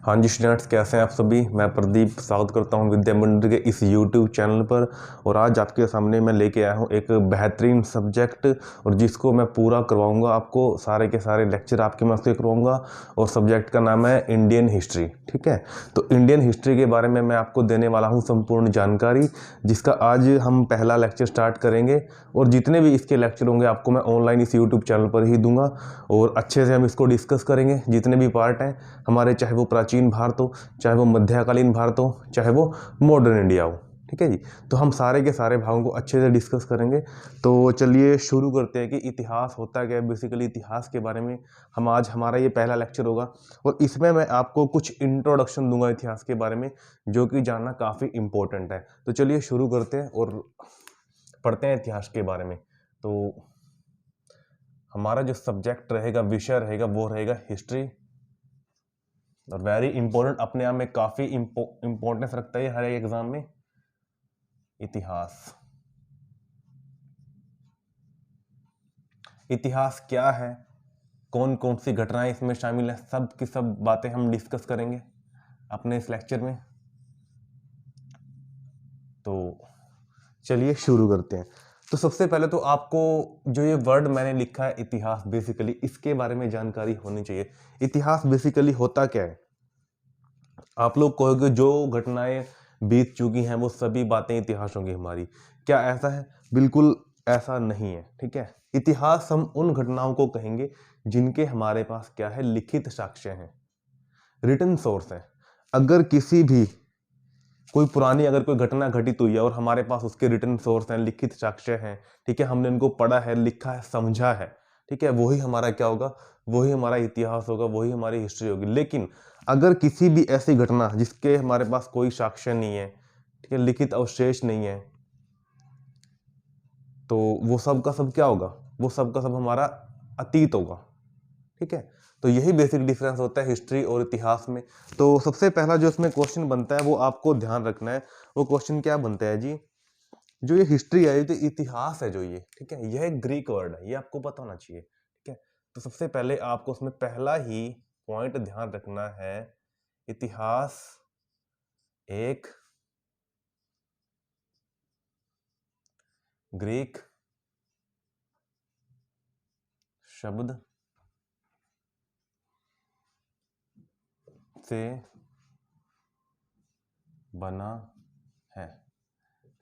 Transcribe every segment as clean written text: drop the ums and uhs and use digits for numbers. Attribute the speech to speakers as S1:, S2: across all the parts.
S1: हाँ जी स्टूडेंट्स, कैसे हैं आप सभी। मैं प्रदीप स्वागत करता हूं विद्या मंदिर के इस यूट्यूब चैनल पर। और आज आपके सामने मैं लेके आया हूं एक बेहतरीन सब्जेक्ट, और जिसको मैं पूरा करवाऊंगा आपको। सारे के सारे लेक्चर आपके मैं उसके करवाऊंगा। और सब्जेक्ट का नाम है इंडियन हिस्ट्री। ठीक है, तो इंडियन हिस्ट्री के बारे में मैं आपको देने वाला हूँ संपूर्ण जानकारी, जिसका आज हम पहला लेक्चर स्टार्ट करेंगे। और जितने भी इसके लेक्चर होंगे आपको मैं ऑनलाइन इस यूट्यूब चैनल पर ही दूंगा, और अच्छे से हम इसको डिस्कस करेंगे। जितने भी पार्ट हैं हमारे, चाहे वो प्राचीन भारत हो, चाहे वो मध्यकालीन भारत हो, चाहे वो मॉडर्न इंडिया हो। ठीक है जी, तो हम सारे के सारे भागों को अच्छे से डिस्कस करेंगे। तो चलिए शुरू करते हैं कि इतिहास होता क्या है। बेसिकली इतिहास के बारे में हम आज, हमारा ये पहला लेक्चर होगा, और इसमें मैं आपको कुछ इंट्रोडक्शन दूंगा इतिहास के बारे में, जो कि जानना काफ़ी इंपॉर्टेंट है। तो चलिए शुरू करते हैं और पढ़ते हैं इतिहास के बारे में। तो हमारा जो सब्जेक्ट रहेगा, विषय रहेगा, वो रहेगा हिस्ट्री। और वेरी इंपॉर्टेंट, अपने आप में काफी इंपॉर्टेंस रखता है हर एक एग्जाम में। इतिहास, इतिहास क्या है, कौन कौन सी घटनाएं इसमें शामिल है, सब की सब बातें हम डिस्कस करेंगे अपने इस लेक्चर में। तो चलिए शुरू करते हैं। तो सबसे पहले तो आपको जो ये वर्ड मैंने लिखा है इतिहास, बेसिकली इसके बारे में जानकारी होनी चाहिए। इतिहास बेसिकली होता क्या है। आप लोग कहोगे जो घटनाएं बीत चुकी हैं वो सभी बातें इतिहास होंगी हमारी। क्या ऐसा है? बिल्कुल ऐसा नहीं है। ठीक है, इतिहास हम उन घटनाओं को कहेंगे जिनके हमारे पास क्या है, लिखित साक्ष्य हैं, रिटन सोर्स है। अगर किसी भी कोई पुरानी अगर कोई घटना घटित हुई है और हमारे पास उसके रिटन सोर्स हैं, लिखित साक्ष्य हैं, ठीक है, हमने उनको पढ़ा है, लिखा है, समझा है, ठीक है, वही हमारा क्या होगा, वही हमारा इतिहास होगा, वही हमारी हिस्ट्री होगी। लेकिन अगर किसी भी ऐसी घटना जिसके हमारे पास कोई साक्ष्य नहीं है, ठीक है, लिखित अवशेष नहीं है, तो वो सब का सब क्या होगा, वो सब का सब हमारा अतीत होगा। ठीक है, तो यही बेसिक डिफरेंस होता है हिस्ट्री और इतिहास में। तो सबसे पहला जो इसमें क्वेश्चन बनता है वो आपको ध्यान रखना है। वो क्वेश्चन क्या बनता है जी, जो ये हिस्ट्री है, ये तो इतिहास है जो ये, ठीक है, यह एक ग्रीक वर्ड है, ये आपको पता होना चाहिए। ठीक है, तो सबसे पहले आपको उसमें पहला ही पॉइंट ध्यान रखना है, इतिहास एक ग्रीक शब्द से बना है।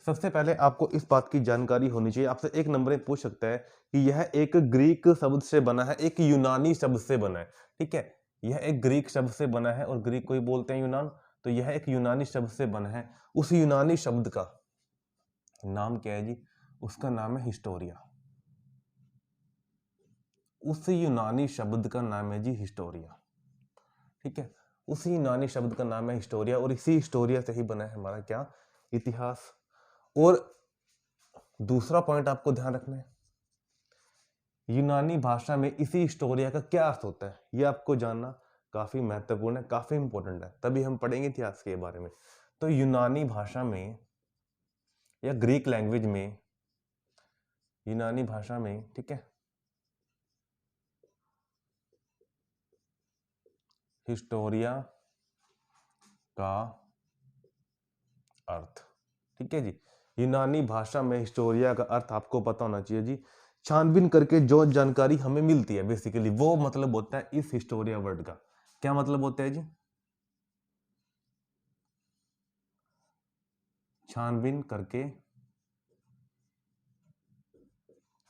S1: सबसे पहले आपको इस बात की जानकारी होनी चाहिए। आपसे एक नंबर में पूछ सकता है कि यह एक ग्रीक शब्द से बना है, एक यूनानी शब्द से बना है। ठीक है, यह एक ग्रीक शब्द से बना है, और ग्रीक को ही बोलते हैं यूनान, तो यह एक यूनानी शब्द से बना है। उस यूनानी शब्द का नाम क्या है जी? उसका नाम है हिस्टोरिया। उस यूनानी शब्द का नाम है जी हिस्टोरिया। ठीक है, उसी यूनानी शब्द का नाम है हिस्टोरिया, और इसी हिस्टोरिया से ही बना है हमारा क्या, इतिहास। और दूसरा पॉइंट आपको ध्यान रखना है, यूनानी भाषा में इसी हिस्टोरिया का क्या अर्थ होता है, यह आपको जानना काफी महत्वपूर्ण है, काफी इंपॉर्टेंट है, तभी हम पढ़ेंगे इतिहास के बारे में। तो यूनानी भाषा में या ग्रीक लैंग्वेज में, यूनानी भाषा में, ठीक है, हिस्टोरिया का अर्थ, ठीक है जी, यूनानी भाषा में हिस्टोरिया का अर्थ आपको पता होना चाहिए जी। छानबीन करके जो जानकारी हमें मिलती है, बेसिकली वो मतलब होता है इस हिस्टोरिया वर्ड का। क्या मतलब होता है जी? छानबीन करके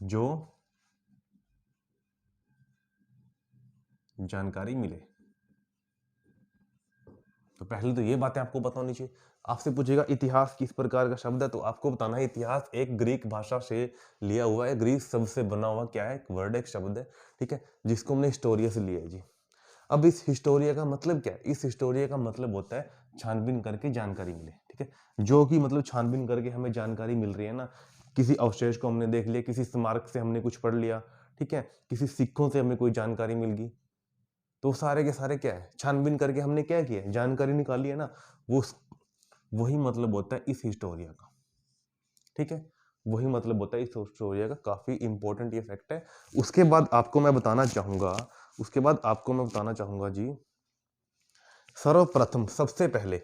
S1: जो जानकारी मिले। तो पहले तो ये बातें आपको पता होनी चाहिए। आपसे पूछेगा इतिहास किस प्रकार का शब्द है, तो आपको बताना है इतिहास एक ग्रीक भाषा से लिया हुआ है, ग्रीक शब्द से बना हुआ क्या है, एक वर्ड, एक शब्द है, ठीक है, जिसको हमने हिस्टोरिया से लिया है जी। अब इस हिस्टोरिया का मतलब क्या है? इस हिस्टोरिया का मतलब होता है छानबीन करके जानकारी मिले। ठीक है, जो कि मतलब छानबीन करके हमें जानकारी मिल रही है ना, किसी अवशेष को हमने देख लिया, किसी स्मारक से हमने कुछ पढ़ लिया, ठीक है, किसी सिक्कों से हमें कोई जानकारी मिल गई, तो सारे के सारे क्या है, छानबीन करके हमने क्या किया, जानकारी निकाली है ना, वो वही मतलब होता है इस हिस्टोरिया का। ठीक है, वही मतलब होता है इस हिस्टोरिया का। काफी इंपॉर्टेंट ये फैक्ट है। उसके बाद आपको मैं बताना चाहूंगा जी, सर्वप्रथम, सबसे पहले,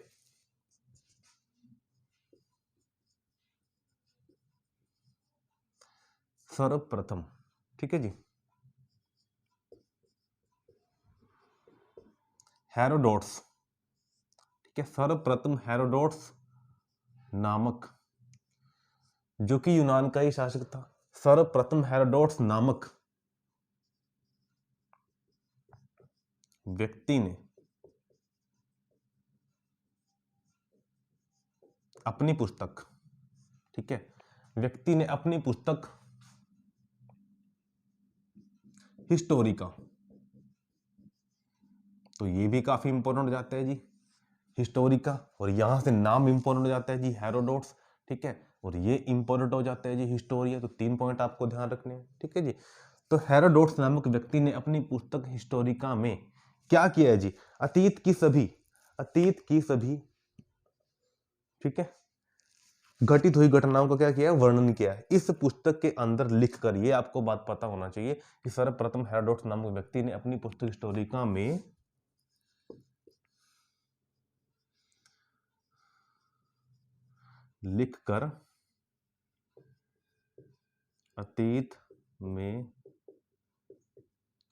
S1: सर्वप्रथम, ठीक है जी, हेरोडोट्स, ठीक है, सर्वप्रथम हेरोडोट्स नामक, जो कि यूनान का ही शासक था, सर्वप्रथम हेरोडोट्स नामक व्यक्ति ने अपनी पुस्तक, ठीक है, व्यक्ति ने अपनी पुस्तक हिस्टोरिका, तो ये भी काफी इंपॉर्टेंट हो जाता है जी, हिस्टोरिका, और यहां से नाम इंपॉर्टेंट हो जाता है जी, हेरोडोट्स, ठीक है, और ये इंपॉर्टेंट हो जाता है जी, हिस्टोरिया, तो 3 पॉइंट आपको ध्यान रखने हैं, ठीक है जी। तो हेरोडोट्स नामक व्यक्ति ने अपनी पुस्तक हिस्टोरिका में क्या किया है जी, अतीत की सभी, अतीत की सभी, ठीक है, घटित हुई घटनाओं का क्या किया है, वर्णन किया है इस पुस्तक के अंदर लिखकर। ये आपको बात पता होना चाहिए कि सर्वप्रथम हेरोडोट्स नामक व्यक्ति ने अपनी पुस्तक हिस्टोरिका में लिखकर अतीत में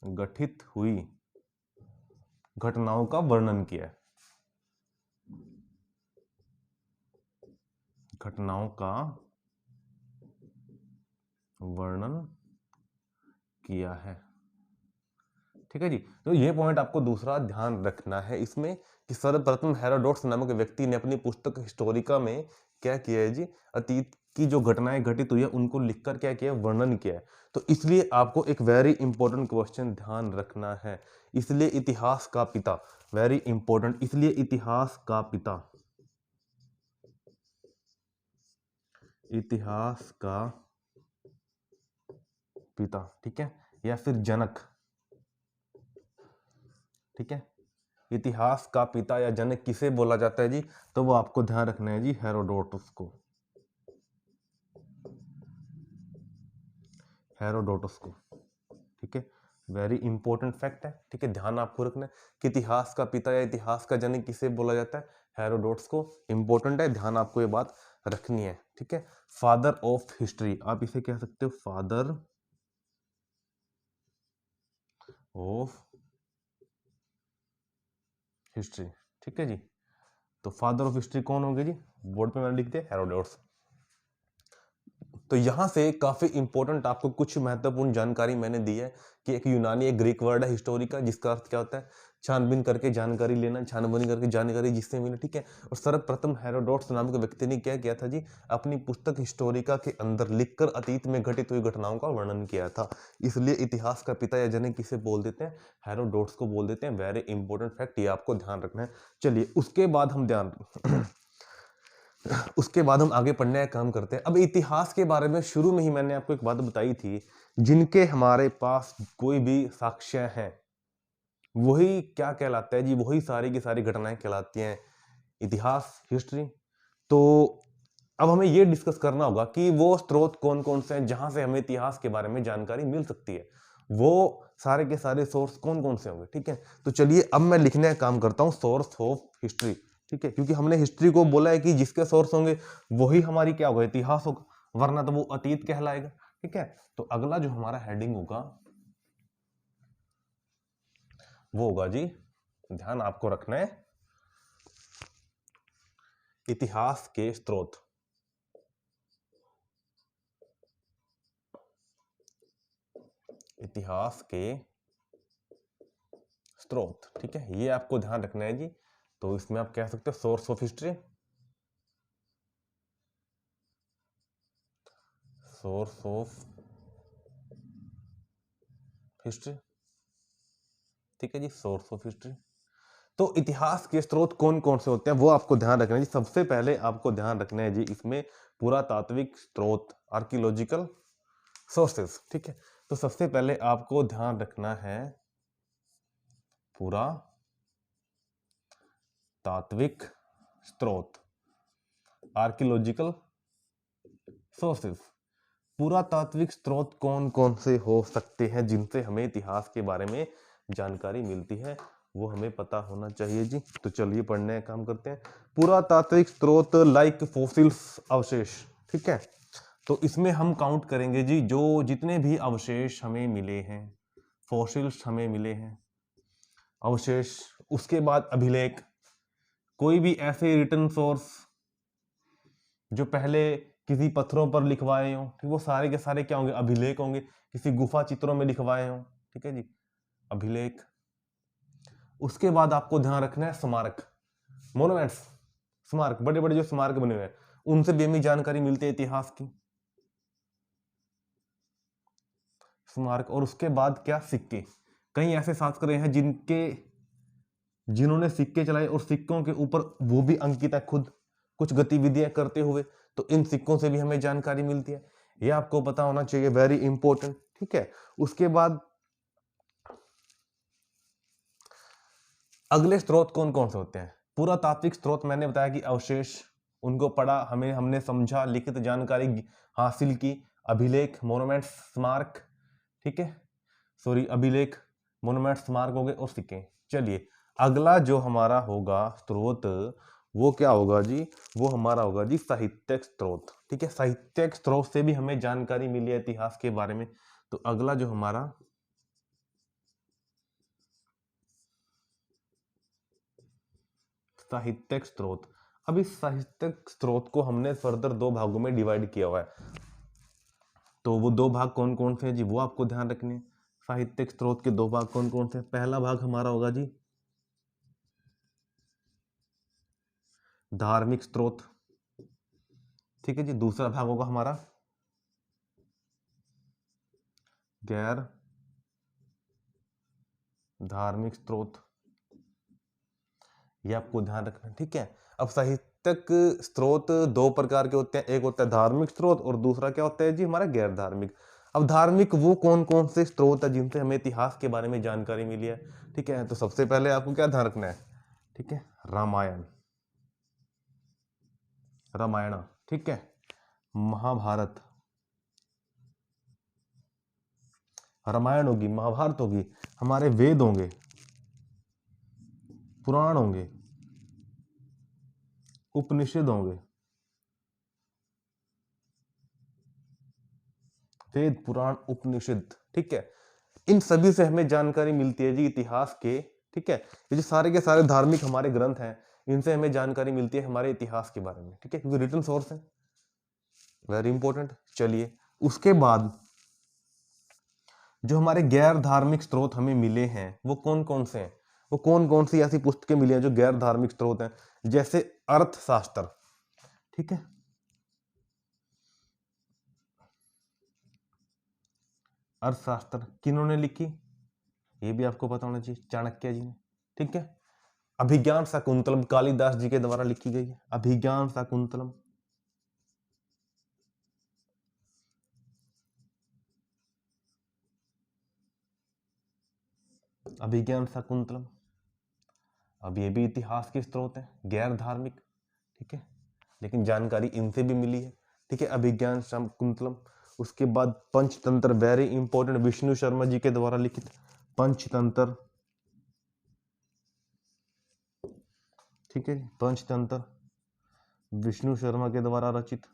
S1: घटित हुई घटनाओं का वर्णन किया है, घटनाओं का वर्णन किया है, ठीक है जी। तो ये पॉइंट आपको दूसरा ध्यान रखना है इसमें कि सर्वप्रथम हेरोडोट्स नामक व्यक्ति ने अपनी पुस्तक हिस्टोरिका में क्या किया है जी, अतीत की जो घटनाएं घटित हुई है उनको लिखकर क्या किया है, वर्णन किया है। तो इसलिए आपको एक वेरी इंपॉर्टेंट क्वेश्चन ध्यान रखना है, इसलिए इतिहास का पिता, वेरी इंपॉर्टेंट, इसलिए इतिहास का पिता, इतिहास का पिता, ठीक है, या फिर जनक, ठीक है, इतिहास का पिता या जनक किसे बोला जाता है जी, तो वो आपको ध्यान रखना है जी, हेरोडोटस को, हेरोडोटस को, ठीक है, वेरी इंपॉर्टेंट फैक्ट है, ठीक है, ध्यान आपको रखना है कि इतिहास का पिता या इतिहास का जनक किसे बोला जाता है, हेरोडोटस को, इंपॉर्टेंट है, ध्यान आपको ये बात रखनी है, ठीक है। फादर ऑफ हिस्ट्री, आप इसे कह सकते हो फादर ऑफ हिस्ट्री, ठीक है जी। तो फादर ऑफ हिस्ट्री कौन होंगे जी, बोर्ड पे मैंने लिख दिया, हेरोडोटस। तो यहां से काफी इंपॉर्टेंट आपको कुछ महत्वपूर्ण जानकारी मैंने दी है कि एक यूनानी, एक ग्रीक वर्ड है हिस्टोरिका, जिसका अर्थ क्या होता है, छानबीन करके जानकारी लेना, छानबीन करके जानकारी जिससे मिले, ठीक है। और सर्वप्रथम हेरोडोट्स नाम के व्यक्ति ने क्या किया था जी, अपनी पुस्तक हिस्टोरिका के अंदर लिखकर अतीत में घटित हुई घटनाओं का वर्णन किया था, इसलिए इतिहास का पिता या जनक किसे बोल देते हैं, हेरोडोट्स को बोल देते हैं, वेरी इंपॉर्टेंट फैक्ट, ये आपको ध्यान रखना है। चलिए उसके बाद हम उसके बाद हम आगे पढ़ने का काम करते हैं। अब इतिहास के बारे में शुरू में ही मैंने आपको एक बात बताई थी, जिनके हमारे पास कोई भी साक्ष्य हैं वही क्या कहलाता है जी, वही सारी की सारी घटनाएं कहलाती हैं इतिहास, हिस्ट्री। तो अब हमें ये डिस्कस करना होगा कि वो स्रोत कौन कौन से हैं जहां से हमें इतिहास के बारे में जानकारी मिल सकती है, वो सारे के सारे सोर्स कौन कौन से होंगे, ठीक है। तो चलिए अब मैं लिखने का काम करता हूँ, सोर्स ऑफ हिस्ट्री, ठीक है, क्योंकि हमने हिस्ट्री को बोला है कि जिसके सोर्स होंगे वही हमारी क्या होगा, इतिहास होगा, वरना तो वो अतीत कहलाएगा, ठीक है। तो अगला जो हमारा हेडिंग होगा वो होगा जी, ध्यान आपको रखना है, इतिहास के स्रोत, इतिहास के स्रोत, ठीक है, ये आपको ध्यान रखना है जी। तो इसमें आप कह सकते हो source of history, source of history, ठीक है जी, सोर्स ऑफ हिस्ट्री। तो इतिहास के स्रोत कौन कौन से होते हैं वो आपको ध्यान रखना है जी। सबसे पहले आपको ध्यान रखना है जी इसमें पुरातात्विक स्रोत, आर्कियोलॉजिकल सोर्सेस, ठीक है। तो सबसे पहले आपको ध्यान रखना है पुरातात्विक स्रोत, आर्कियोलॉजिकल सोर्सेस। पुरातात्विक स्रोत कौन कौन से हो सकते हैं जिनसे हमें इतिहास के बारे में जानकारी मिलती है, वो हमें पता होना चाहिए जी। तो चलिए पढ़ने का काम करते हैं। पुरातात्विक स्रोत लाइक फॉसिल्स, अवशेष, ठीक है। तो इसमें हम काउंट करेंगे जी जो जितने भी अवशेष हमें मिले हैं, फॉसिल्स हमें मिले हैं, अवशेष, उसके बाद अभिलेख, कोई भी ऐसे रिटन सोर्स जो पहले किसी पत्थरों पर लिखवाए हों, ठीक, वो सारे के सारे क्या होंगे, अभिलेख होंगे। किसी गुफा चित्रों में लिखवाए हों, ठीक है जी, अभिलेख। उसके बाद आपको ध्यान रखना है स्मारक, मोनुमेंट्स, स्मारक, बड़े बड़े जो स्मारक बने हुए हैं उनसे भी हमें जानकारी मिलती है इतिहास की, स्मारक। और उसके बाद क्या, सिक्के। कई ऐसे शास्त्र हैं जिन्होंने सिक्के चलाए और सिक्कों के ऊपर वो भी अंकित है खुद कुछ गतिविधियां करते हुए, तो इन सिक्कों से भी हमें जानकारी मिलती है। ये आपको पता होना चाहिए, वेरी इंपॉर्टेंट, ठीक है। उसके बाद अगले स्रोत कौन कौन से होते हैं। पुरातात्विक स्रोत मैंने बताया कि अवशेष, उनको पढ़ा, हमने समझा, लिखित जानकारी हासिल की, अभिलेख, मोनुमेंट्स, स्मारक, ठीक है, सॉरी, अभिलेख, मोनुमेंट, स्मारक हो गए, और सिक्के। चलिए अगला जो हमारा होगा स्रोत, वो क्या होगा जी, वो हमारा होगा जी साहित्यिक स्रोत, ठीक है। साहित्यिक स्रोत से भी हमें जानकारी मिली है इतिहास के बारे में। तो अगला जो हमारा साहित्यिक स्रोत, अब इस साहित्यिक स्रोत को हमने फर्दर दो भागों में डिवाइड किया हुआ है। तो वो दो भाग कौन कौन से हैं जी, वो आपको ध्यान रखने। साहित्यिक स्रोत के दो भाग कौन कौन से हैं। पहला भाग हमारा होगा जी धार्मिक स्रोत, ठीक है जी। दूसरा भाग होगा हमारा गैर धार्मिक स्रोत, ये आपको ध्यान रखना, ठीक है। अब साहित्यिक स्रोत दो प्रकार के होते हैं, एक होता है धार्मिक स्रोत और दूसरा क्या होता है जी हमारा गैर धार्मिक। अब धार्मिक वो कौन कौन से स्रोत है जिनसे हमें इतिहास के बारे में जानकारी मिली है, ठीक है। तो सबसे पहले आपको क्या ध्यान रखना है, ठीक है, रामायण, रामायण, ठीक है, महाभारत, रामायण होगी, महाभारत होगी, हमारे वेद होंगे, पुराण होंगे, उपनिषद होंगे, वेद, पुराण, उपनिषद, ठीक है। इन सभी से हमें जानकारी मिलती है जी इतिहास के, ठीक है। ये जो सारे के सारे धार्मिक हमारे ग्रंथ हैं, इनसे हमें जानकारी मिलती है हमारे इतिहास के बारे में, ठीक है, क्योंकि रिटन सोर्स है, वेरी इंपॉर्टेंट। चलिए उसके बाद जो हमारे गैर धार्मिक स्रोत हमें मिले हैं वो कौन कौन से हैं, वो कौन कौन सी ऐसी पुस्तकें मिली हैं जो गैर धार्मिक स्रोत हैं। जैसे अर्थशास्त्र, ठीक है, अर्थशास्त्र किन्होंने लिखी, ये भी आपको पता होना चाहिए, चाणक्य जी ने, ठीक है। अभिज्ञान शाकुंतलम कालिदास जी के द्वारा लिखी गई है, अभिज्ञान शाकुंतलम, अभिज्ञान शाकुंतलम। अब ये भी इतिहास के स्रोत हैं, गैर धार्मिक, ठीक है, लेकिन जानकारी इनसे भी मिली है, ठीक है, अभिज्ञान शाकुंतलम। उसके बाद पंचतंत्र, वेरी इंपॉर्टेंट, विष्णु शर्मा जी के द्वारा लिखित पंचतंत्र, ठीक है, पंचतंत्र विष्णु शर्मा के द्वारा रचित,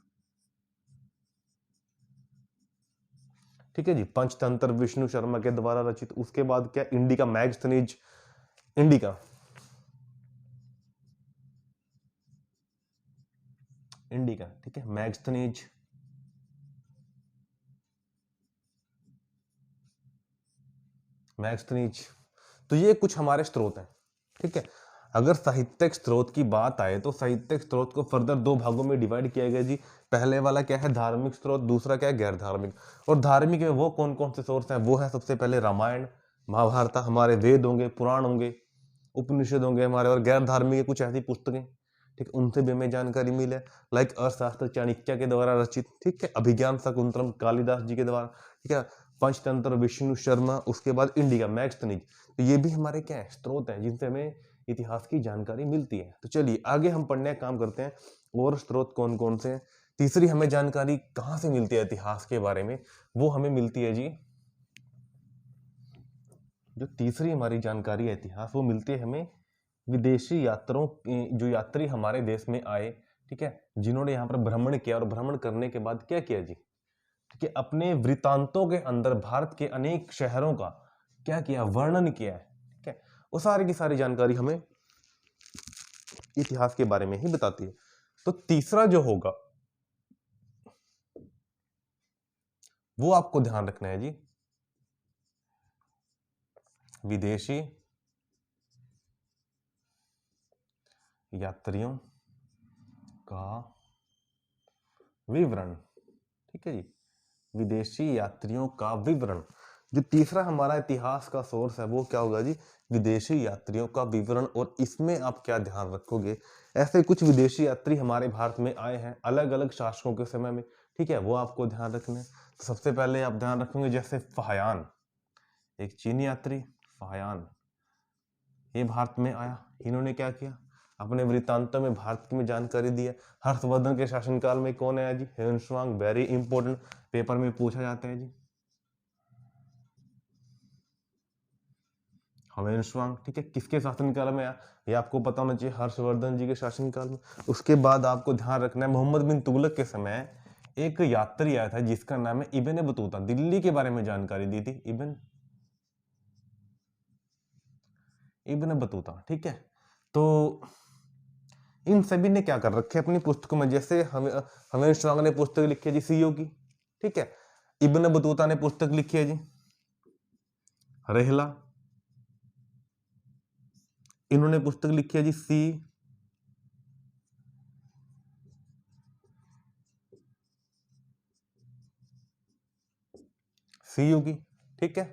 S1: ठीक है जी, पंचतंत्र विष्णु शर्मा के द्वारा रचित। उसके बाद क्या, इंडिका मैगस्थनीज, इंडिका, इंडिका, ठीक है, मैगस्थनीज, मैगस्थनीज। तो ये कुछ हमारे स्रोत हैं, ठीक है। अगर साहित्यिक स्रोत की बात आए तो साहित्यिक स्रोत को फर्दर दो भागों में डिवाइड किया गया जी। पहले वाला क्या है, धार्मिक स्रोत, दूसरा क्या है, गैर धार्मिक। और धार्मिक में वो कौन कौन से सोर्स हैं, वो है सबसे पहले रामायण, महाभारत, हमारे वेद होंगे, पुराण होंगे, उपनिषद होंगे हमारे, और गैर धार्मिक कुछ ऐसी पुस्तकें, ठीक है, उनसे भी हमें जानकारी मिले, लाइक अर्थशास्त्र चाणक्य के द्वारा रचित, ठीक है, अभिज्ञान शाकुंतलम कालिदास जी के द्वारा, ठीक है, पंचतंत्र विष्णु शर्मा, उसके बाद इंडिका मैगस्थनीज। तो ये भी हमारे क्या है, स्रोत हैं जिनसे हमें इतिहास की जानकारी मिलती है। तो चलिए आगे हम पढ़ने का काम करते हैं, और स्रोत कौन कौन से हैं। तीसरी हमें जानकारी कहाँ से मिलती है इतिहास के बारे में, वो हमें मिलती है जी जो तीसरी हमारी जानकारी है इतिहास, वो मिलती है हमें विदेशी यात्रों, जो यात्री हमारे देश में आए, ठीक है, जिन्होंने यहाँ पर भ्रमण किया और भ्रमण करने के बाद क्या किया जी, ठीक है, अपने वृतांतों के अंदर भारत के अनेक शहरों का क्या किया, वर्णन किया है, ठीक है। वो सारी की सारी जानकारी हमें इतिहास के बारे में ही बताती है। तो तीसरा जो होगा वो आपको ध्यान रखना है जी, विदेशी यात्रियों का विवरण, ठीक है जी, विदेशी यात्रियों का विवरण। जो तीसरा हमारा इतिहास का सोर्स है वो क्या होगा जी, विदेशी यात्रियों का विवरण। और इसमें आप क्या ध्यान रखोगे, ऐसे कुछ विदेशी यात्री हमारे भारत में आए हैं अलग अलग शासकों के समय में, ठीक है, वो आपको ध्यान रखना है। तो सबसे पहले आप ध्यान रखोगे जैसे फाहियान, एक चीनी यात्री फाहियान, ये भारत में आया, इन्होंने क्या किया, अपने वृत्तांतों में भारत की में जानकारी दी है। हर्षवर्धन के शासनकाल में कौन आया जी, ह्वेन, वेरी इंपॉर्टेंट, पेपर में पूछा जाता है जी, ह्वेन, ठीक है, किसके शासनकाल में आया, ये आपको पता होना चाहिए, हर्षवर्धन जी के शासनकाल में। उसके बाद आपको ध्यान रखना है मोहम्मद बिन तुगलक के समय एक यात्री आया था जिसका नाम है इब्न बतूता, दिल्ली के बारे में जानकारी दी थी, इब्न बतूता, ठीक है। तो इन सभी ने क्या कर रखे अपनी पुस्तकों में, जैसे हमें स्वांग ने पुस्तक लिखी है जी सीओ की, ठीक है, इब्न बतूता ने पुस्तक लिखी है जी रेहला, इन्होंने पुस्तक लिखी है जी सीयू की, ठीक है।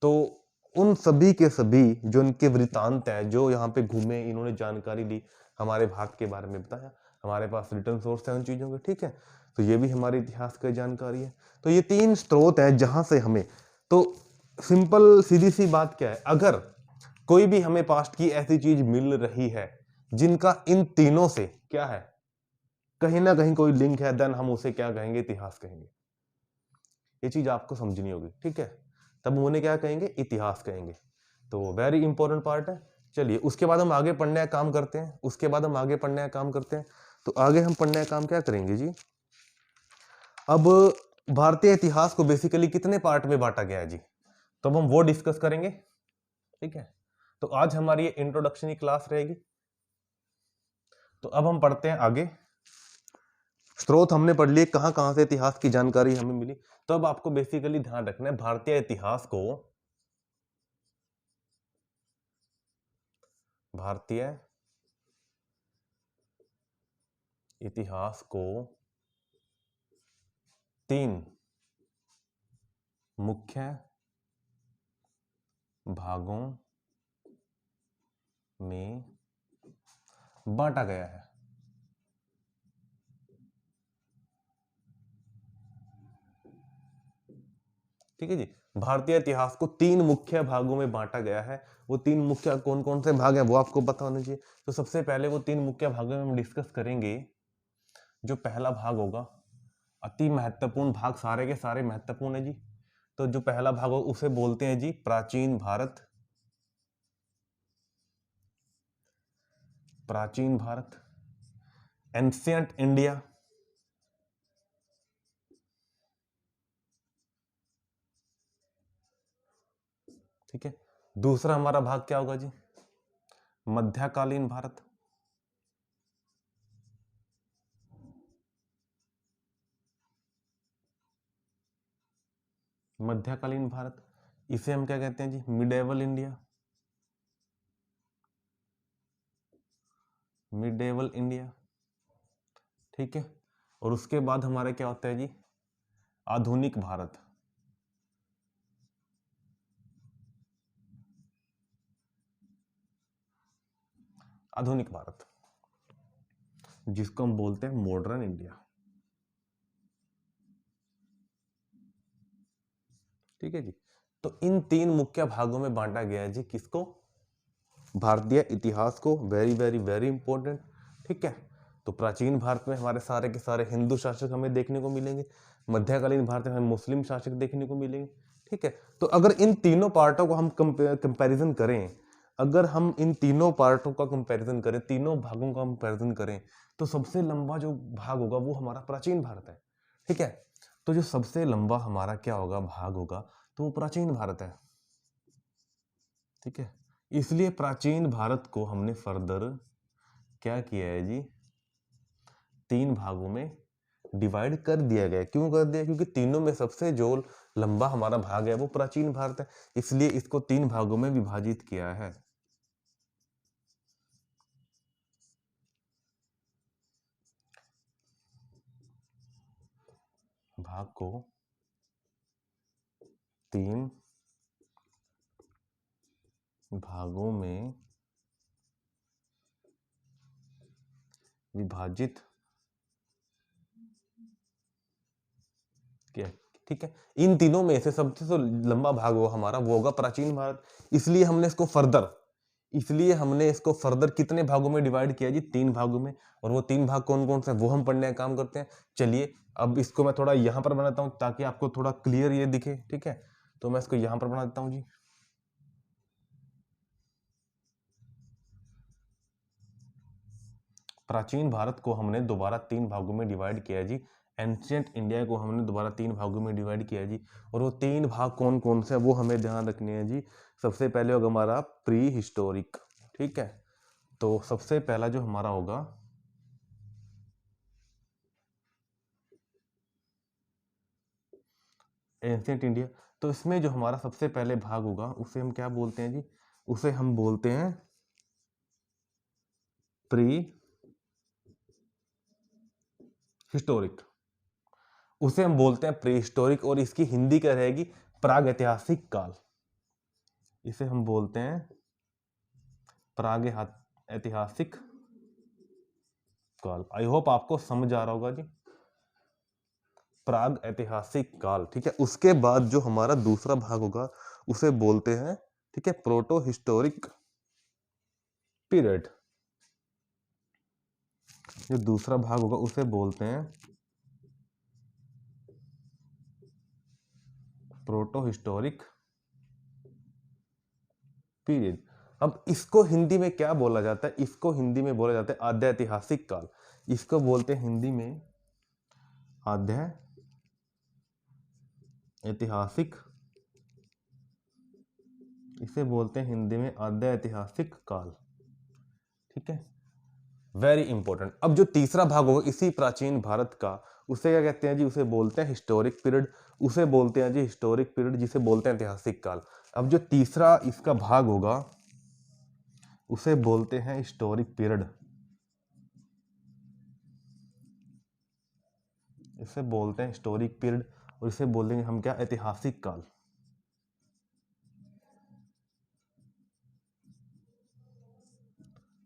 S1: तो उन सभी के सभी जो इनके वृतांत है, जो यहाँ पे घूमे, इन्होंने जानकारी ली, हमारे भारत के बारे में बताया, हमारे पास रिटर्न सोर्स है उन चीजों के, ठीक है। तो ये भी हमारे इतिहास की जानकारी है। तो ये तीन स्रोत है जहां से हमें, तो सिंपल सीधी सी बात क्या है, अगर कोई भी हमें पास्ट की ऐसी चीज मिल रही है जिनका इन तीनों से क्या है, कहीं ना कहीं कोई लिंक है, देन हम उसे क्या कहेंगे, इतिहास कहेंगे। ये चीज आपको समझनी होगी, ठीक है, तब उन्हें क्या कहेंगे, इतिहास कहेंगे। तो वेरी इंपॉर्टेंट पार्ट है। चलिए उसके बाद हम आगे पढ़ने का काम करते हैं, तो आगे हम पढ़ने का काम क्या करेंगे जी, अब भारतीय इतिहास को बेसिकली कितने पार्ट में बांटा गया है जी, तो अब हम वो डिस्कस करेंगे, ठीक है। तो आज हमारी ये इंट्रोडक्शन की क्लास रहेगी। तो अब हम पढ़ते हैं आगे, स्रोत हमने पढ़ लिए, कहां कहां से इतिहास की जानकारी हमें मिली। तो अब आपको बेसिकली ध्यान रखना है, भारतीय इतिहास को तीन मुख्य भागों में बांटा गया है, ठीक है जी। भारतीय इतिहास को तीन मुख्य भागों में बांटा गया है। वो तीन मुख्य कौन कौन से भाग हैं वो आपको पता होना चाहिए। तो सबसे पहले वो तीन मुख्य भागों में हम डिस्कस करेंगे। जो पहला भाग होगा, अति महत्वपूर्ण भाग, सारे के सारे महत्वपूर्ण है जी। तो जो पहला भाग हो उसे बोलते हैं जी प्राचीन भारत, एंशिएंट इंडिया, ठीक है। दूसरा हमारा भाग क्या होगा जी, मध्यकालीन भारत, इसे हम क्या कहते हैं जी, मिडेवल इंडिया, ठीक है। और उसके बाद हमारा क्या होता है जी, आधुनिक भारत, जिसको हम बोलते हैं मॉडर्न इंडिया, ठीक है जी। तो इन तीन मुख्य भागों में बांटा गया है जी किसको, भारतीय इतिहास को। वेरी वेरी वेरी इंपॉर्टेंट, ठीक है। तो प्राचीन भारत में हमारे सारे के सारे हिंदू शासक हमें देखने को मिलेंगे, मध्यकालीन भारत में हमें मुस्लिम शासक देखने को मिलेंगे, ठीक है। तो अगर इन तीनों पार्टों को हम कंपैरिजन करें, अगर हम इन तीनों पार्टों का कंपैरिजन करें, तीनों भागों का कंपैरिजन करें, तो सबसे लंबा जो भाग होगा वो हमारा प्राचीन भारत है। ठीक है। तो जो सबसे लंबा हमारा क्या होगा, भाग होगा, तो वो प्राचीन भारत है। ठीक है। इसलिए प्राचीन भारत को हमने फर्दर क्या किया है जी, 3 भागों में डिवाइड कर दिया गया। क्यों कर दिया? क्योंकि तीनों में सबसे जो लंबा हमारा भाग है वो प्राचीन भारत है, इसलिए इसको 3 भागों में विभाजित किया है। भाग को 3 भागों में विभाजित किया। ठीक है। इन तीनों में से सबसे जो लंबा भाग हो हमारा वो होगा प्राचीन भारत, इसलिए हमने इसको फर्दर कितने भागों में डिवाइड किया जी, 3 भागों में। और वो 3 भाग कौन कौन से हैं वो हम पढ़ने का काम करते हैं। चलिए अब इसको मैं थोड़ा यहां पर बनाता हूं ताकि आपको थोड़ा क्लियर ये दिखे। ठीक है। तो मैं इसको यहां पर बना देता हूं जी। प्राचीन भारत को हमने दोबारा 3 भागों में डिवाइड किया जी। एंशियंट इंडिया को हमने दोबारा 3 भागों में डिवाइड किया जी। और वो 3 भाग कौन कौन से हैं वो हमें ध्यान रखने हैं जी। सबसे पहले होगा हमारा प्री हिस्टोरिक। ठीक है। तो सबसे पहला जो हमारा होगा एंशियंट इंडिया। तो इसमें जो हमारा सबसे पहले भाग होगा उसे हम क्या बोलते हैं जी, उसे हम बोलते हैं प्री हिस्टोरिक। उसे हम बोलते हैं प्री हिस्टोरिक और इसकी हिंदी क्या रहेगी, प्राग ऐतिहासिक काल। इसे हम बोलते हैं प्राग ऐतिहासिक काल। आई होप आपको समझ आ रहा होगा जी, प्राग ऐतिहासिक काल। ठीक है। उसके बाद जो हमारा दूसरा भाग होगा उसे बोलते हैं, ठीक है, प्रोटो हिस्टोरिक पीरियड। जो दूसरा भाग होगा उसे बोलते हैं प्रोटो हिस्टोरिक पीरियड। अब इसको हिंदी में क्या बोला जाता है, इसको हिंदी में बोला जाता है आद्य ऐतिहासिक काल। इसको बोलते हैं हिंदी में आद्य ऐतिहासिक, इसे बोलते हैं हिंदी में आद्य ऐतिहासिक काल। ठीक है। Very important. अब जो तीसरा भाग होगा इसी प्राचीन भारत का, उसे क्या कहते हैं जी, उसे बोलते हैं हिस्टोरिक पीरियड। उसे बोलते हैं जी हिस्टोरिक पीरियड, जिसे बोलते हैं ऐतिहासिक काल। अब जो तीसरा इसका भाग होगा उसे बोलते हैं हिस्टोरिक पीरियड। इसे बोलते हैं हिस्टोरिक पीरियड और इसे बोलेंगे हम क्या, ऐतिहासिक काल।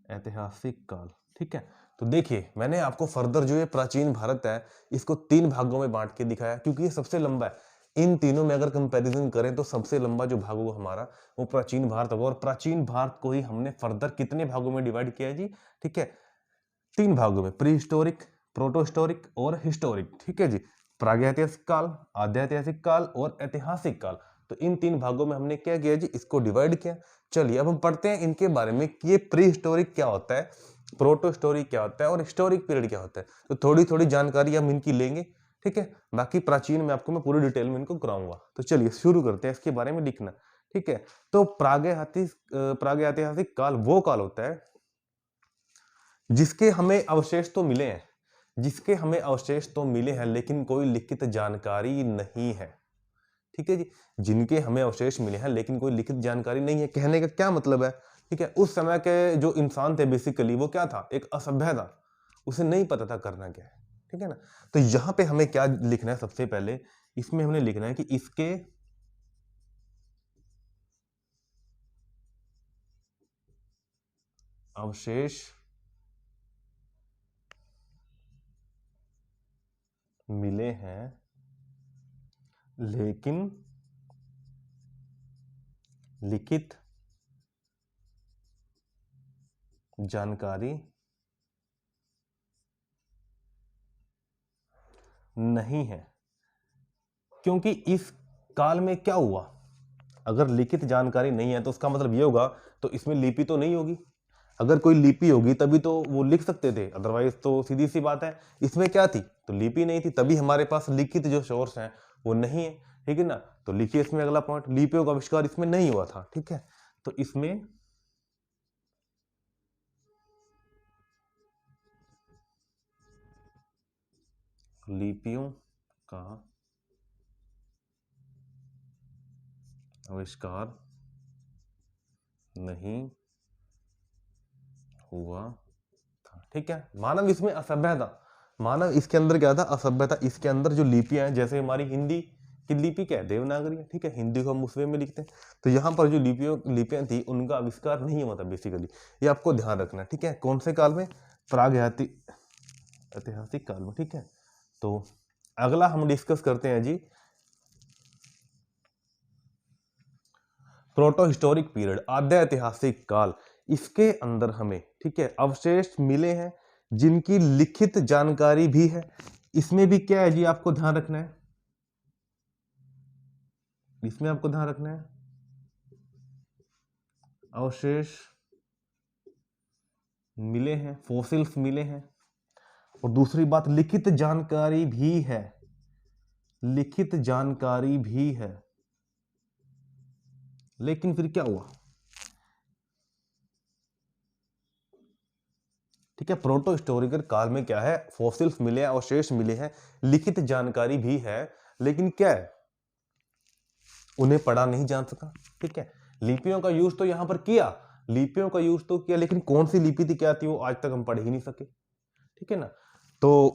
S1: ऐतिहासिक काल। ठीक है। तो देखिए मैंने आपको फर्दर जो ये प्राचीन भारत है इसको 3 भागों में बांट के दिखाया क्योंकि ये सबसे लंबा है। इन तीनों में अगर कंपैरिजन करें तो सबसे लंबा जो भाग होगा हमारा वो प्राचीन भारत होगा। और प्राचीन भारत को ही हमने फर्दर कितने भागों में डिवाइड किया है जी, ठीक है, 3 भागों में, प्री हिस्टोरिक, प्रोटो हिस्टोरिक और हिस्टोरिक। ठीक है जी। प्रागैतिहासिक काल, आद्य ऐतिहासिक काल और ऐतिहासिक काल। तो इन 3 भागों में हमने क्या किया जी, इसको डिवाइड किया। चलिए अब हम पढ़ते हैं इनके बारे में कि ये प्री हिस्टोरिक क्या होता है, प्रोटो हिस्टोरिक क्या होता है और हिस्टोरिक पीरियड क्या होता है। तो थोड़ी थोड़ी जानकारी हम इनकी लेंगे। ठीक है। बाकी प्राचीन में आपको मैं पूरी डिटेल में इनको कराऊंगा। तो चलिए शुरू करते हैं इसके बारे में लिखना। ठीक है। तो प्रागैतिहासिक काल वो काल होता है जिसके हमें अवशेष तो मिले हैं, लेकिन कोई लिखित जानकारी नहीं है। ठीक है जी। जिनके हमें अवशेष मिले हैं लेकिन कोई लिखित जानकारी नहीं है, कहने का क्या मतलब है, ठीक है, उस समय के जो इंसान थे बेसिकली वो क्या था, एक असभ्य था, उसे नहीं पता था करना क्या है। ठीक है ना। तो यहां पे हमें क्या लिखना है, सबसे पहले इसमें हमने लिखना है कि इसके अवशेष मिले हैं लेकिन लिखित जानकारी नहीं है। क्योंकि इस काल में क्या हुआ, अगर लिखित जानकारी नहीं है तो उसका मतलब ये होगा तो इसमें लिपि तो नहीं होगी। अगर कोई लिपि होगी तभी तो वो लिख सकते थे, अदरवाइज तो सीधी सी बात है इसमें क्या थी, तो लिपि नहीं थी, तभी हमारे पास लिखित जो सोर्स है वो नहीं है। ठीक है ना, तो लिखिए इसमें अगला पॉइंट, लिपियों का आविष्कार इसमें नहीं हुआ था। ठीक है, तो इसमें लिपियों का आविष्कार नहीं हुआ था। ठीक है, मानव इसमें असभ्य था, मानव इसके अंदर क्या था, असभ्य था। इसके अंदर जो लिपियां हैं, जैसे हमारी हिंदी की लिपि क्या है, देवनागरी है। ठीक है, हिंदी को हम उसमें में लिखते हैं, तो यहाँ पर जो लिपियां थी उनका आविष्कार नहीं हुआ था बेसिकली, ये आपको ध्यान रखना है। ठीक है, कौन से काल में, ऐतिहासिक काल में। ठीक है, तो अगला हम डिस्कस करते हैं जी प्रोटो हिस्टोरिक पीरियड, आद्य ऐतिहासिक काल। इसके अंदर हमें, ठीक है, अवशेष मिले हैं जिनकी लिखित जानकारी भी है। इसमें भी क्या है जी, आपको ध्यान रखना है, इसमें आपको ध्यान रखना है अवशेष मिले हैं, फॉसिल्स मिले हैं, और दूसरी बात लिखित जानकारी भी है, लिखित जानकारी भी है। लेकिन फिर क्या हुआ, ठीक है, प्रोटो हिस्टोरिकल काल में क्या है, फॉसिल्स मिले हैं, अवशेष मिले हैं, लिखित जानकारी भी है, लेकिन क्या है, उन्हें पढ़ा नहीं जा सका। ठीक है, लिपियों का यूज तो यहां पर किया, लिपियों का यूज तो किया, लेकिन कौन सी लिपि थी, क्या थी, वो आज तक हम पढ़ ही नहीं सके। ठीक है ना, तो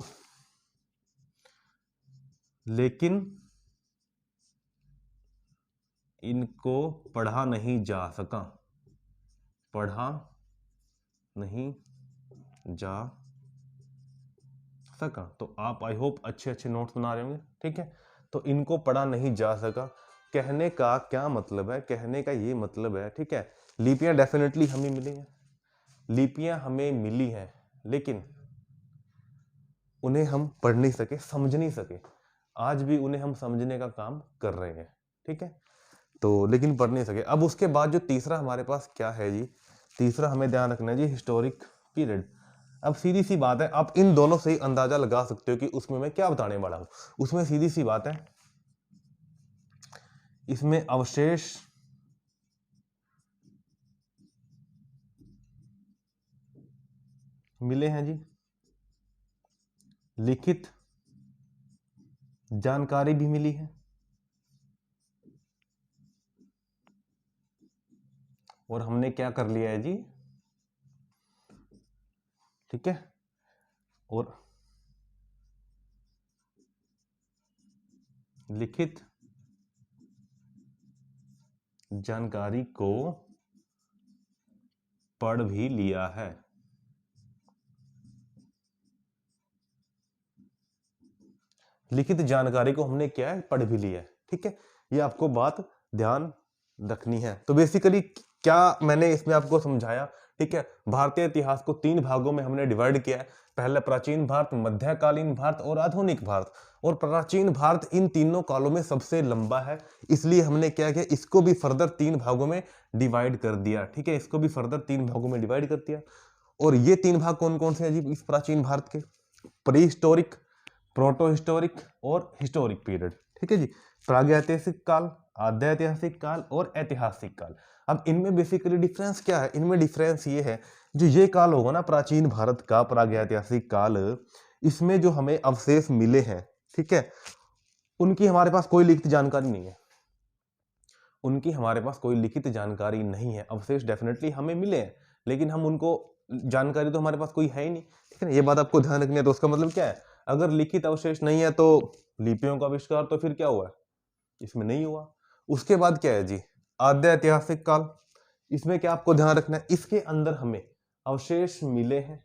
S1: लेकिन इनको पढ़ा नहीं जा सका, पढ़ा नहीं जा सका। तो आप आई होप अच्छे अच्छे नोट्स बना रहे होंगे। ठीक है, तो इनको पढ़ा नहीं जा सका, कहने का क्या मतलब है, कहने का ये मतलब है, ठीक है, लिपियां डेफिनेटली हमें मिली हैं, लिपियां हमें मिली हैं, लेकिन उन्हें हम पढ़ नहीं सके, समझ नहीं सके। आज भी उन्हें हम समझने का काम कर रहे हैं। ठीक है, तो लेकिन पढ़ नहीं सके। अब उसके बाद जो तीसरा हमारे पास क्या है जी, तीसरा हमें ध्यान रखना है जी, हिस्टोरिक पीरियड। अब सीधी सी बात है, आप इन दोनों से ही अंदाजा लगा सकते हो कि उसमें मैं क्या बताने वाला हूं। उसमें सीधी सी बात है, इसमें अवशेष मिले हैं जी, लिखित जानकारी भी मिली है, और हमने क्या कर लिया है जी, ठीक है, और लिखित जानकारी को पढ़ भी लिया है। लिखित जानकारी को हमने क्या है, पढ़ भी लिया है। ठीक है, ये आपको बात ध्यान रखनी है। तो बेसिकली क्या मैंने इसमें आपको समझाया, ठीक है, भारतीय इतिहास को 3 भागों में हमने डिवाइड किया है। पहले प्राचीन भारत, मध्यकालीन भारत और आधुनिक भारत। और प्राचीन भारत इन तीनों कालों में सबसे लंबा है, इसलिए हमने क्या किया, इसको भी फर्दर 3 भागों में डिवाइड कर दिया। ठीक है, इसको भी फर्दर 3 भागों में डिवाइड कर दिया। और ये 3 भाग कौन कौन से हैं जी इस प्राचीन भारत के, प्री हिस्टोरिक, प्रोटो हिस्टोरिक और हिस्टोरिक पीरियड। ठीक है जी, प्रागैतिहासिक काल, आद्य ऐतिहासिक काल और ऐतिहासिक काल। अब इनमें बेसिकली डिफरेंस क्या है, इनमें डिफरेंस ये है, जो ये काल होगा ना प्राचीन भारत का प्रागैतिहासिक काल, इसमें जो हमें अवशेष मिले हैं, ठीक है, उनकी हमारे पास कोई लिखित जानकारी नहीं है, उनकी हमारे पास कोई लिखित जानकारी नहीं है। अवशेष डेफिनेटली हमें मिले हैं, लेकिन हम उनको, जानकारी तो हमारे पास कोई है ही नहीं। ठीक है ना, ये बात आपको ध्यान रखनी है। तो उसका मतलब क्या है, अगर लिखित अवशेष नहीं है तो लिपियों का आविष्कार तो फिर क्या हुआ, इसमें नहीं हुआ। उसके बाद क्या है जी, आद्य ऐतिहासिक काल। इसमें क्या आपको ध्यान रखना है, इसके अंदर हमें अवशेष मिले हैं,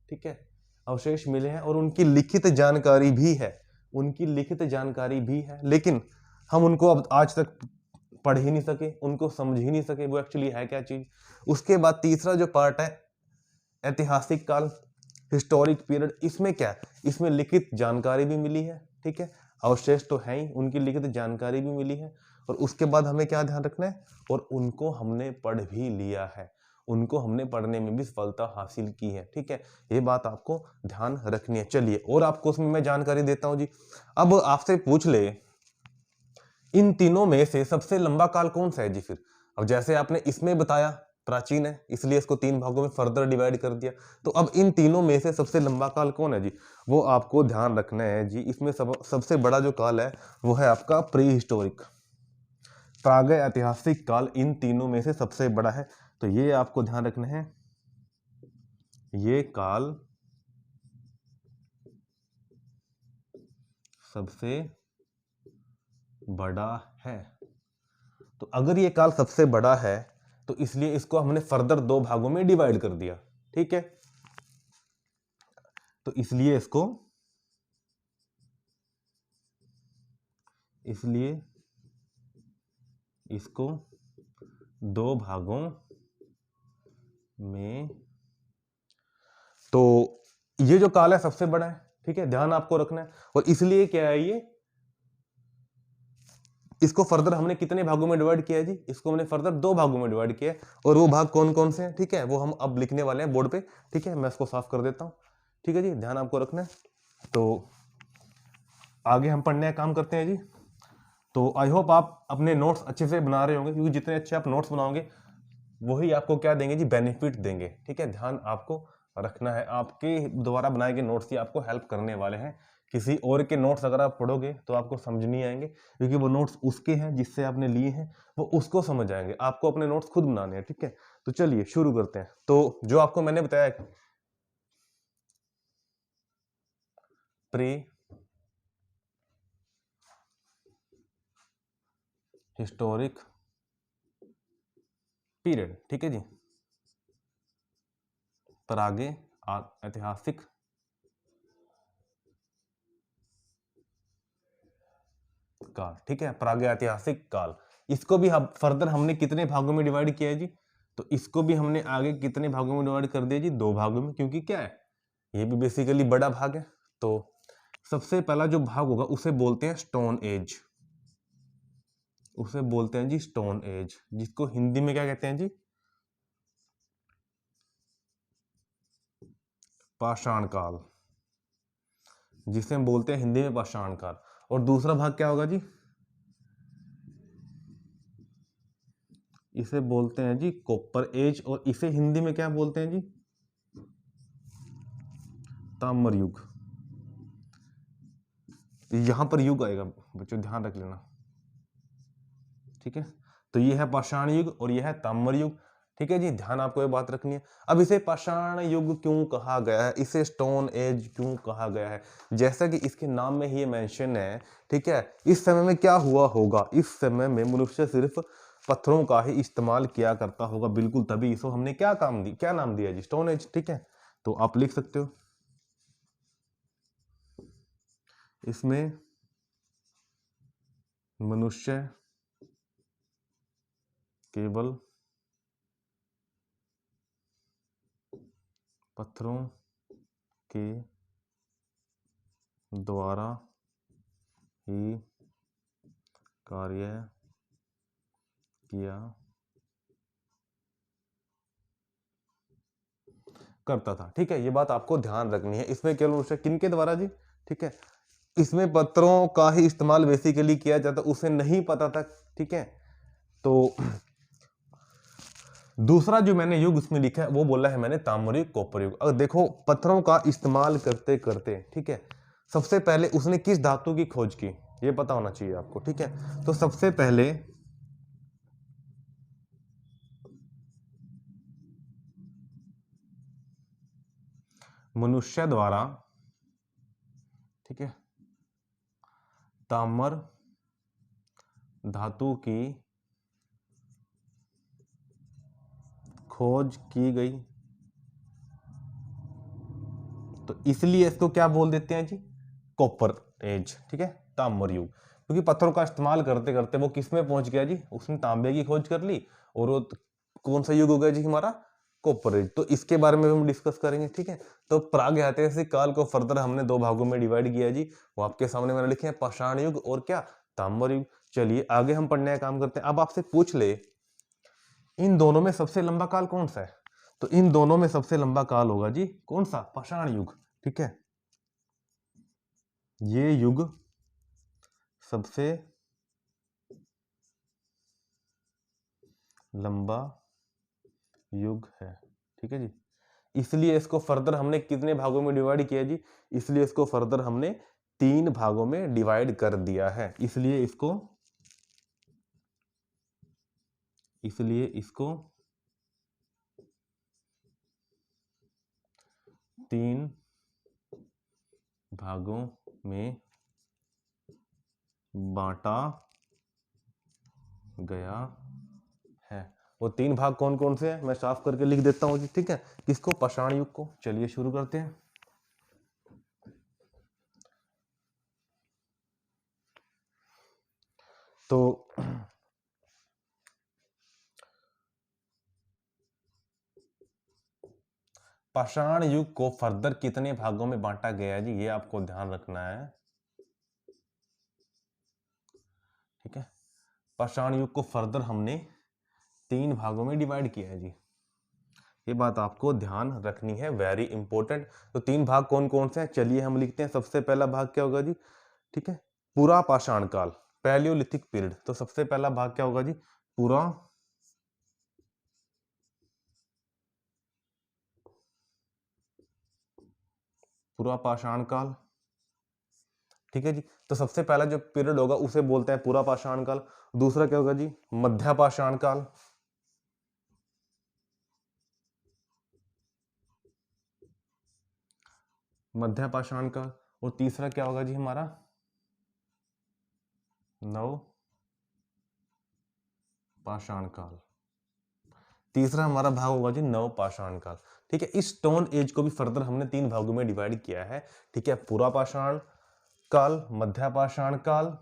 S1: ठीक है, अवशेष मिले हैं और उनकी लिखित जानकारी भी है, उनकी लिखित जानकारी भी है, लेकिन हम उनको अब आज तक पढ़ ही नहीं सके, उनको समझ ही नहीं सके वो एक्चुअली है क्या चीज। उसके बाद तीसरा जो पार्ट है ऐतिहासिक काल, हिस्टोरिक पीरियड, इसमें क्या है, इसमें लिखित जानकारी भी मिली है, ठीक है, अवशेष तो है ही, उनकी लिखित जानकारी भी मिली है, और उसके बाद हमें क्या ध्यान रखना है, और उनको हमने पढ़ भी लिया है, उनको हमने पढ़ने में भी सफलता हासिल की है। ठीक है, ये बात आपको ध्यान रखनी है। चलिए और आपको उसमें मैं जानकारी देता हूं जी। अब आपसे पूछ ले इन तीनों में से सबसे लंबा काल कौन सा है जी। फिर अब जैसे आपने इसमें बताया प्राचीन है, इसलिए इसको 3 भागों में फर्दर डिवाइड कर दिया। तो अब इन तीनों में से सबसे लंबा काल कौन है जी, वो आपको ध्यान रखना है जी। इसमें सबसे बड़ा जो काल है वो है आपका प्री हिस्टोरिक, प्राग ऐतिहासिक काल इन तीनों में से सबसे बड़ा है। तो ये आपको ध्यान रखना है, ये काल सबसे बड़ा है। तो अगर ये काल सबसे बड़ा है तो इसलिए इसको हमने फर्दर 2 भागों में डिवाइड कर दिया। ठीक है, तो इसलिए इसको 2 भागों में, तो ये जो काल है सबसे बड़ा है। ठीक है, ध्यान आपको रखना है। और इसलिए क्या है, ये इसको फर्दर हमने कितने भागों में डिवाइड किया है जी, इसको हमने फर्दर 2 भागों में डिवाइड किया है। और वो भाग कौन कौन से हैं, ठीक है, वो हम अब लिखने वाले हैं बोर्ड पे। ठीक है, मैं इसको साफ कर देता हूं। ठीक है जी, ध्यान आपको रखना है। तो आगे हम पढ़ने का काम करते हैं जी। तो आई होप आप अपने नोट्स अच्छे से बना रहे होंगे, क्योंकि जितने अच्छे आप नोट्स बनाओगे वही आपको क्या देंगे जी, बेनिफिट देंगे। ठीक है, ध्यान आपको रखना है, आपके द्वारा बनाए गए नोट्स ही आपको हेल्प करने वाले हैं। किसी और के नोट्स अगर आप पढ़ोगे तो आपको समझ नहीं आएंगे, क्योंकि वो नोट्स उसके हैं जिससे आपने लिए हैं, वो उसको समझ आएंगे। आपको अपने नोट्स खुद बनाने हैं। ठीक है, तो चलिए शुरू करते हैं। तो जो आपको मैंने बताया प्री हिस्टोरिक पीरियड, ठीक है जी, प्रागे ऐतिहासिक काल। ठीक है, प्राग ऐतिहासिक काल, इसको भी हम फर्दर हमने कितने भागों में डिवाइड किया है जी, तो इसको भी हमने आगे कितने भागों में डिवाइड कर दिया जी, 2 भागों में, क्योंकि क्या है, ये भी बेसिकली बड़ा भाग है। तो सबसे पहला जो भाग होगा उसे बोलते हैं स्टोन एज, उसे बोलते हैं जी स्टोन एज, जिसको हिंदी में क्या कहते हैं जी, पाषाण काल, जिसे हम बोलते हैं हिंदी में पाषाण काल। और दूसरा भाग क्या होगा जी, इसे बोलते हैं जी कॉपर एज, और इसे हिंदी में क्या बोलते हैं जी, ताम्र युग। यहां पर युग आएगा बच्चों, ध्यान रख लेना। ठीक है, तो ये है पाषाण युग और ये है ताम्र युग। ठीक है जी, ध्यान आपको ये बात रखनी है। अब इसे पाषाण युग क्यों कहा गया है, इसे स्टोन एज क्यों कहा गया है, जैसा कि इसके नाम में ही ये मेंशन है। ठीक है, इस समय में क्या हुआ होगा, इस समय में मनुष्य सिर्फ पत्थरों का ही इस्तेमाल किया करता होगा, बिल्कुल, तभी इसको हमने क्या नाम दिया जी, स्टोन एज। ठीक है, तो आप लिख सकते हो इसमें मनुष्य केवल पत्थरों के द्वारा ही कार्य किया करता था। ठीक है, ये बात आपको ध्यान रखनी है। इसमें केवल मनुष्य किनके द्वारा जी, ठीक है, इसमें पत्थरों का ही इस्तेमाल बेसिकली किया जाता, उसे नहीं पता था। ठीक है, तो दूसरा जो मैंने युग उसमें लिखा है वो बोला है मैंने ताम्र युग, कॉपर युग। अगर देखो पत्थरों का इस्तेमाल करते करते, ठीक है, सबसे पहले उसने किस धातु की खोज की, ये पता होना चाहिए आपको। ठीक है, तो सबसे पहले मनुष्य द्वारा, ठीक है, ताम्र धातु की खोज की गई, तो इसलिए इसको क्या बोल देते हैं जी, कॉपर एज। ठीक है, ताम्र युग, क्योंकि पत्थरों का इस्तेमाल करते करते वो किस में पहुंच गया जी, उसने तांबे की खोज कर ली, और वो कौन सा युग हो गया जी हमारा, कोऑपरेट, तो इसके बारे में हम डिस्कस करेंगे। ठीक है, तो प्रागैतिहासिक काल को फर्दर हमने दो भागों में डिवाइड किया जी, वो आपके सामने मैंने लिखे हैं, पाषाण युग और क्या, ताम्र युग। चलिए आगे हम पढ़ने का काम करते हैं। अब आपसे पूछ ले इन दोनों में सबसे लंबा काल कौन सा है, तो इन दोनों में सबसे लंबा काल होगा जी कौन सा, पाषाण युग। ठीक है, ये युग सबसे लंबा युग है। ठीक है जी, इसलिए इसको फर्दर हमने कितने भागों में डिवाइड किया जी, इसलिए इसको फर्दर हमने 3 भागों में डिवाइड कर दिया है। इसलिए इसको 3 भागों में बांटा गया है। वो 3 भाग कौन कौन से हैं मैं साफ करके लिख देता हूं जी। ठीक है, किसको, पाषाण युग को। चलिए शुरू करते हैं। तो पाषाण युग को फर्दर कितने भागों में बांटा गया है जी, ये आपको ध्यान रखना है। ठीक है, पाषाण युग को फर्दर हमने 3 भागों में डिवाइड किया है जी, ये बात आपको ध्यान रखनी है, वेरी इंपॉर्टेंट। तो 3 भाग कौन कौन से हैं, चलिए हम लिखते हैं। सबसे पहला भाग क्या होगा जी, ठीक है, पूरा पाषाण काल, पैलियोलिथिक पीरियड। तो सबसे पहला भाग क्या होगा जी, पूरा पाषाण काल। ठीक है जी, तो सबसे पहला जो पीरियड होगा उसे बोलते हैं पूरा पाषाण काल। दूसरा क्या होगा जी, मध्य पाषाण काल। मध्य पाषाण काल। और तीसरा क्या होगा जी हमारा, नव पाषाण काल। तीसरा हमारा भाग होगा जी नव पाषाण काल। ठीक है, इस स्टोन एज को भी फर्दर हमने 3 भागों में डिवाइड किया है। ठीक है, पूरा पाषाण काल, मध्य पाषाण काल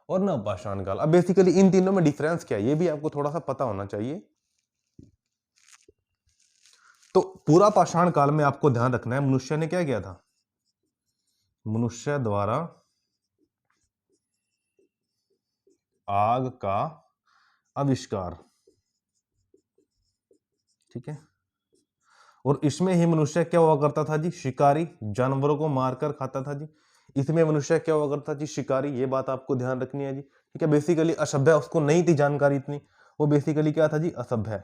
S1: और नव पाषाण काल। अब बेसिकली इन तीनों में डिफरेंस क्या है ये भी आपको थोड़ा सा पता होना चाहिए। तो पूरा पाषाण काल में आपको ध्यान रखना है, मनुष्य ने क्या किया था, मनुष्य द्वारा आग का आविष्कार। ठीक है, और इसमें ही मनुष्य क्या हुआ करता था जी, शिकारी, जानवरों को मारकर खाता था जी। इसमें मनुष्य क्या हुआ करता जी, शिकारी। ये बात आपको ध्यान रखनी है जी। ठीक है, बेसिकली असभ्य, उसको नहीं थी जानकारी इतनी, वो बेसिकली क्या था जी, असभ्य।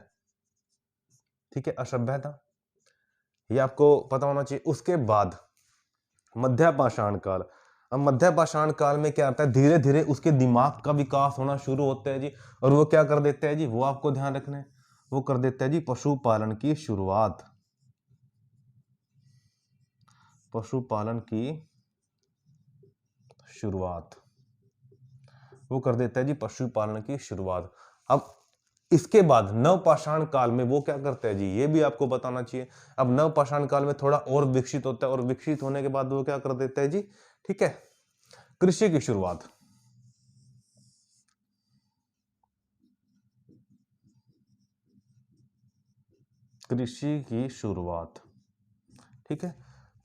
S1: ठीक है, असभ्य था, ये आपको पता होना चाहिए। उसके बाद मध्य पाषाण काल। अब मध्य पाषाण काल में क्या आता है, धीरे धीरे उसके दिमाग का विकास होना शुरू होता है जी। और वो क्या कर देते हैं जी, वो आपको ध्यान रखना है, वो कर देते हैं जी पशुपालन की शुरुआत। पशुपालन की शुरुआत, वो कर देता है जी पशुपालन की शुरुआत। अब इसके बाद नव पाषाण काल में वो क्या करते हैं जी, ये भी आपको बताना चाहिए। अब नव पाषाण काल में थोड़ा और विकसित होता है, और विकसित होने के बाद वो क्या कर देता है जी, ठीक है, कृषि की शुरुआत। कृषि की शुरुआत। ठीक है,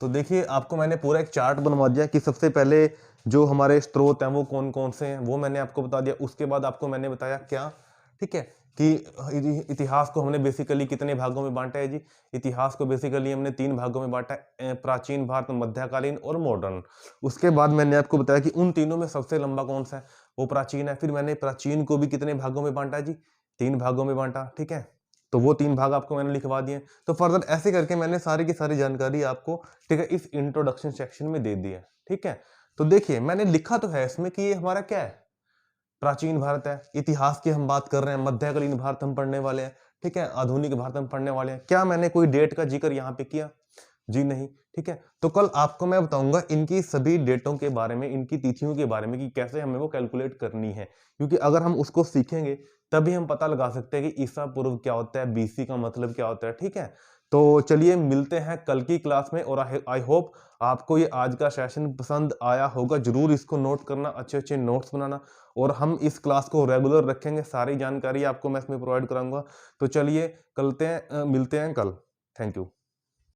S1: तो देखिए आपको मैंने पूरा एक चार्ट बनवा दिया कि सबसे पहले जो हमारे स्रोत हैं वो कौन कौन से हैं, वो मैंने आपको बता दिया। उसके बाद आपको मैंने बताया क्या, ठीक है, कि इतिहास को हमने बेसिकली कितने भागों में बांटा है जी, इतिहास को बेसिकली हमने 3 भागों में बांटा है, प्राचीन भारत, मध्यकालीन और मॉडर्न। उसके बाद मैंने आपको बताया कि उन तीनों में सबसे लंबा कौन सा है, वो प्राचीन है। फिर मैंने प्राचीन को भी कितने भागों में बांटा जी, 3 भागों में बांटा। ठीक है, तो वो 3 भाग आपको मैंने लिखवा दिए। तो फर्दर ऐसे करके मैंने सारी की सारी जानकारी आपको, ठीक है, इस इंट्रोडक्शन सेक्शन में दे दी है। ठीक है, तो देखिए मैंने लिखा तो है इसमें कि ये हमारा क्या है, प्राचीन भारत है। इतिहास की हम बात कर रहे हैं, मध्यकालीन भारत हम पढ़ने वाले हैं। ठीक है, आधुनिक भारत हम पढ़ने वाले हैं। क्या मैंने कोई डेट का जिक्र यहाँ पे किया, जी नहीं। ठीक है, तो कल आपको मैं बताऊंगा इनकी सभी डेटों के बारे में, इनकी तिथियों के बारे में, कि कैसे हमें वो कैलकुलेट करनी है। क्योंकि अगर हम उसको सीखेंगे तभी हम पता लगा सकते हैं कि ईसा पूर्व क्या होता है, बीसी का मतलब क्या होता है। ठीक है, तो चलिए मिलते हैं कल की क्लास में, और आई होप आपको ये आज का सेशन पसंद आया होगा। जरूर इसको नोट करना, अच्छे अच्छे नोट्स बनाना, और हम इस क्लास को रेगुलर रखेंगे, सारी जानकारी आपको मैं इसमें प्रोवाइड कराऊंगा। तो चलिए मिलते हैं कल। Thank you.